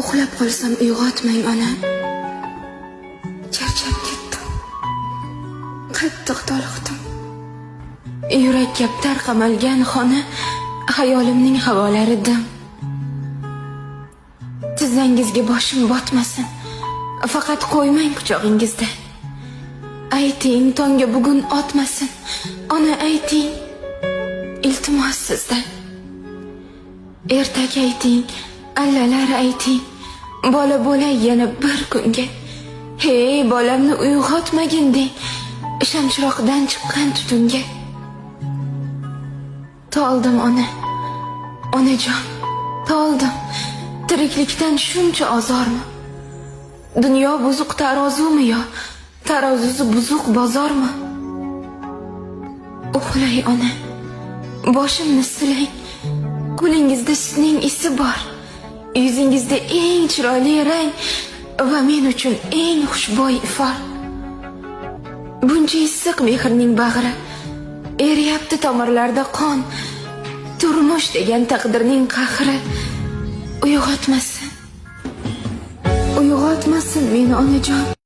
Uxlab qolsam uyg'otmang ona. Charchab ketdim. Qattiq toliqdim. Yurak kaptar qamalgan xona, xayolimning havolari dim. Tizzangizga boshim botmasin. Faqat qo'ymang quchog'ingizda. Ayting, tonga bugun otmasin. Ona ayting. Iltimos sizdan. Ertak ayting, allalar ayting. Bola bo'lay yana bir kunga. Hey, bolamni uyg'otmagin deng. Shamchiroqdan chiqqan tutunga. Toldim ona. Onajon, toldim. Tiriklikdan shuncha azormi? Dunyo buzuq tarozumi yo tarozusi buzuq bozormi? Uxlay ona. Boshimni silang. Qo'lingizda sutning isi bor. Yuzingizda eng chiroyli rang va men uchun eng xushbo'y ifor. Buncha issiq mehrning bag'ri, eriyapti tomirlarda qon. Turmush degan taqdirning qahri uyg'otmasin. Uyg'otmasin meni onajon.